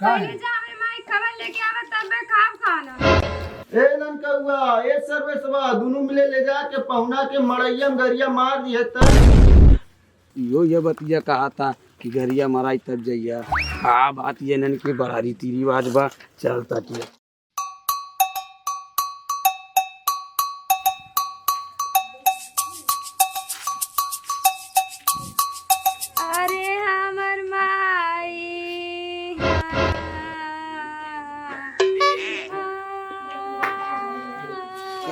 पहले जा हमरे माई खबर लेके आवे तब मैं खाब खाना। ए लनकौआ ए सर्वेसवा दोनों मिले ले जा के पहुना के मड़ैया में गरिया मार दिए त ये बतिया कहा था कि गरिया मराई तब जइया। हाँ बात ये नन के बड़ा रीति रिवाज बा चलता किया। अरे हमर माई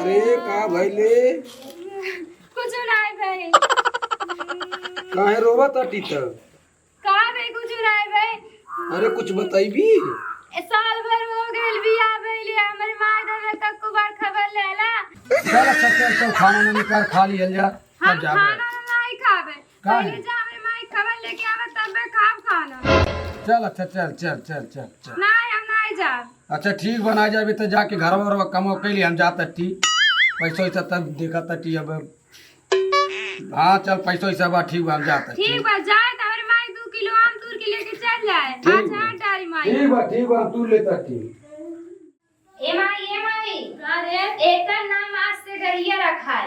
अरे का भइले कुछ नहीं भाई। काहे रोवत अटी त? का भाई कुछ नहीं भाई। अरे कुछ बताइबी? साल भर हो गेल बिया भइले हमर माई दे तक को बार खबर लेला। चल अच्छा चल तो खाना ना निकाल खा लियल जा हम तब जाबे। खाना नहीं खाबे। काहे? पहले जा हमरे माई खबर लेके आवे तब मैं खाब खाना। चल अच्छा चल चल चल चल चल। नहीं हम नहीं जाब। अच्छा ठीक बना जाबे तो जाके घर वर कमो कैली हम जात टी पैसा वैसा तब देखत टी अब। हाँ चल पैसा वैसा बा ठीक बा हम जात टी। ठीक बा जाए त हमरे माई 2 किलो आम तूर के लेके चल जाए। ठीक अच्छा डारी माई। ठीक बा तू लेता टी। ए माई का रे एकर नाम आज से गरिया रखाई।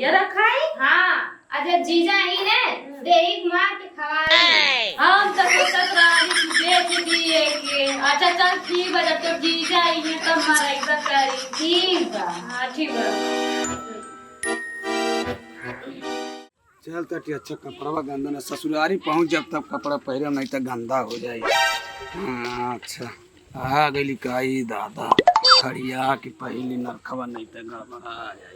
ये रखाई? हां अजब जीजा ही ने देही मार के खवाई। हम तो सोचत रही कि बेच दिए के। अच्छा चल ठीक बा जब तो जीजा ही ने तब मराई करी। ठीक बा हां ठीक बा। चल तटी अच्छा कपड़ा गंदा ना ससुरारी पहुंच जब तक कपड़ा पहरे नहीं तो गंदा हो जाए। हाँ, अच्छा आ गई काई दादा खड़िया की पहली नरखवा नहीं तो गड़बड़ा जाए।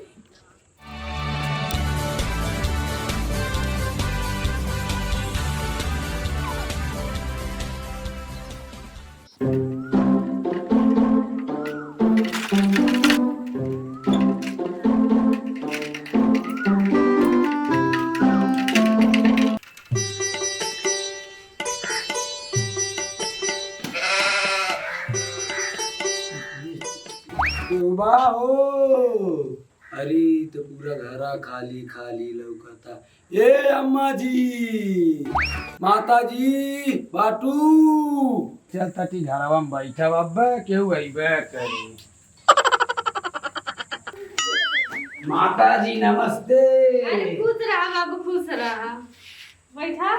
हो अरे तो पूरा घरा खाली खाली लौकता। ए अम्मा जी माता जी बाटू चल तटी घरवा में बैठा अब केहू अइबे करी। माता जी नमस्ते। अरे खुश रहा बाबू खुश रहा। बैठा।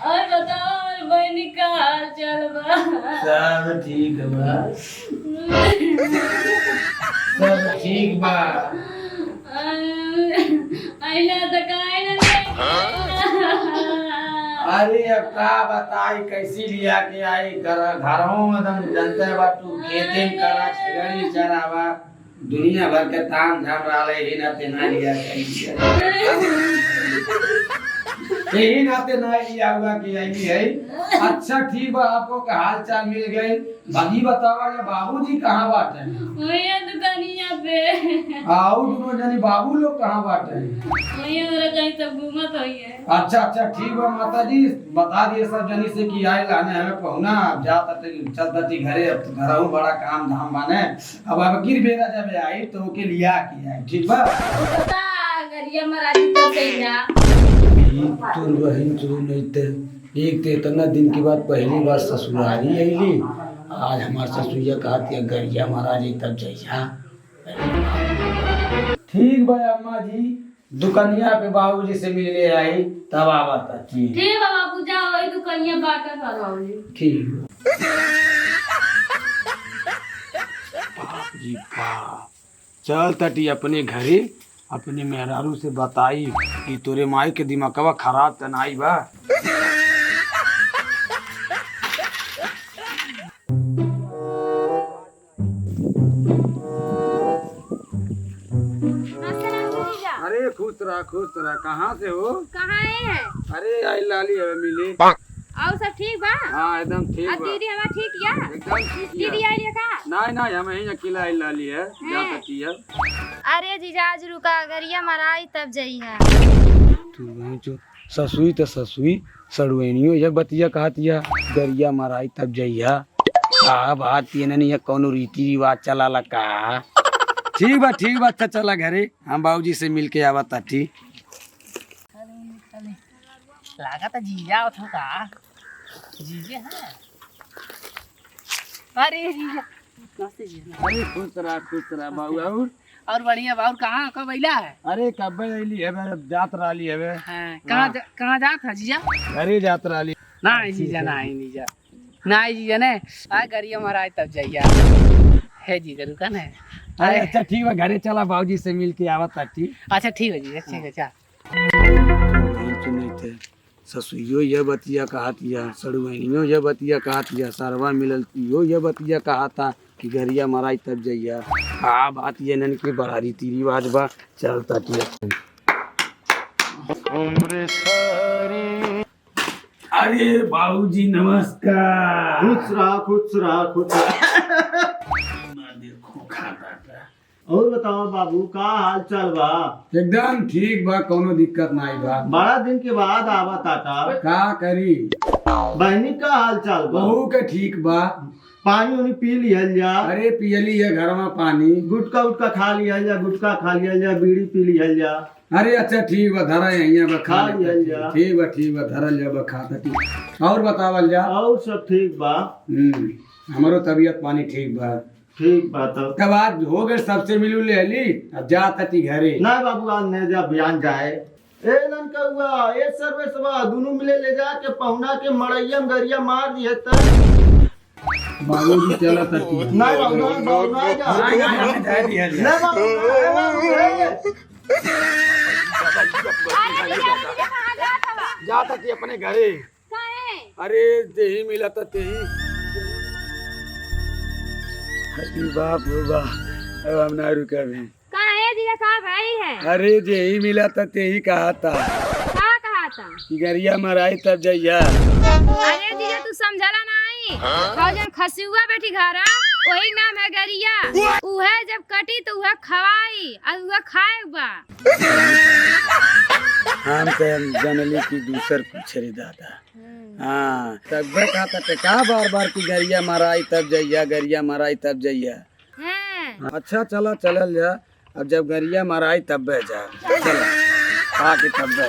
और बताओ बहनी का हाल चाल बा? सब ठीक बा सब ठीक बा। आइला तो काहे ना अरे अब का बताई कैसी लिया के आई घरों में एकदम जनते बाटू खेते में करा छगड़ी चरावा दुनिया भर के ताम झाम रहा ही ना तेना लिया यही नाते ना लिया हुआ कि यही है। अच्छा ठीक बा आपको का हाल चाल मिल गए। बाकी बतावा या बाबूजी कहाँ बाटे? भैया दुकानिया पे। आओ दोनों जनी बाबू लोग कहाँ बाटे? भैया मेरा कहीं सब घूमत होई है। अच्छा अच्छा ठीक बा माता जी बता दिए सब जनी से कि आए लाने हमें पहुना जाता चलता थी घरे। अब तो घर बड़ा काम धाम बाने अब गिर बेरा जब आई तो के लिया कि आई ठीक बा। पता गरिया महाराज तो सैया तुम बहन जो नहीं थे एक ते इतना दिन के बाद पहली बार ससुरारी आईली। आज हमार ससुरिया कहती गरिया महाराज तब जैसा ठीक बा अम्मा जी दुकानिया पे बाबूजी से मिलने आई तब आवता ठीक है बाबू जाओ वही दुकानिया बाटा करवाओ ठीक बाबूजी बाप चल तटी अपने घरे अपनी मेहरारू से बताई कि तोरे माई के दिमागवा खराब त नाई बा। अरे खुश खुश रहा। कहाँ से हो? कहाँ है? अरे आई लाली है मिली। और सब ठीक बा? हाँ एकदम ठीक आ बा। दीदी हमार ठीक या? एकदम ठीक दीदी है। आई है का? नहीं नहीं हम यहीं अकेला आई लाली है जा सकती है। अरे जीजा आज रुका गरिया मराई तब जइहा। तू वहीं जो ससुई तो ससुई सड़ुएनियो ये बतिया कहतिया गरिया मराई तब जइया का बात ये नहीं है कौनो रीति रिवाज चला ला का। ठीक बा अच्छा चला घरे हम बाबूजी से मिल के आवा था। ठीक लागा तो जीजा हो का जीजे है। अरे जीजा नमस्ते जीजा। अरे खुश रहा बाबू। और बढ़िया बाबू कहाँ कब अइला है? अरे कब अली है जात रही है। हाँ, कहाँ जात है जीजा? घरे जात रही। नहीं जीजा नहीं जीजा ने आ गरिया महाराज तब जाइया है जीजा रुकन है। अरे अच्छा ठीक है घरे चला बाबूजी से मिल के आवा था। ठीक अच्छा ठीक है जीजा ठीक है चल। ससुइयो ये बतिया कहतिया सड़ुआनियो ये बतिया कहतिया सरवा मिलतियो ये बतिया कहता कि गरिया मराई तब जइया का बात ये नन के बड़ा रीति रिवाज बा चलता टिया। अरे बाबूजी नमस्कार। खुश रहा। देखो खाता था। और बताओ बाबू का हाल चाल बा? एकदम ठीक बा कौनो दिक्कत नहीं बा। बड़ा दिन के बाद आवा ताता। का करी बहनी का हाल चाल बा? बहू के ठीक बा। पानी उनी पी लिहल जा? अरे पियली है घर में पानी। गुटका उटका खा लिहल जा? गुटका खा लिहल जा? बीड़ी पी लिहल जा? अरे अच्छा ठीक बा धरा यहीं बा खा लिहल जा? ठीक बा धरल जा बा खाता ठीक। और बतावल जा? और सब ठीक बा? हमारो तबीयत पानी ठीक बा। ठीक बा तब। कब आज हो गए सबसे मिलू ले ली अब जा तटी घरे। ना बाबू आज ने जा बयान जाए। ए ननका हुआ ए सर्वेसवा दोनों मिले ले जा के पहुना के मड़ैया में गरिया मार दिए त। बाबूजी चला तटी। ना बाबू ना जा। ना बाबू जा तटी अपने घरे। अरे तेही मिला था तेही। अरे बाप रे बाप अब हम ना रुका भी। कहाँ है जीजा का भाई है? अरे जेही मिला था तेही कहा था का कहा था? कि गरिया मराई तब जइया। अरे जीजा तू समझला नहीं? और जन खसियुआ बैठी घरा वही नाम है गरिया। उहे जब कटी तो उहे खवाई और उहे खाए बा। हम तो जनली की दूसर कुछ रे दादा। हाँ तब कहा था का बार की गरिया मराई तब जइया गरिया मराई तब जइया। अच्छा चला चलल जा अब जब गरिया मराई तब जा चला आके तब जा।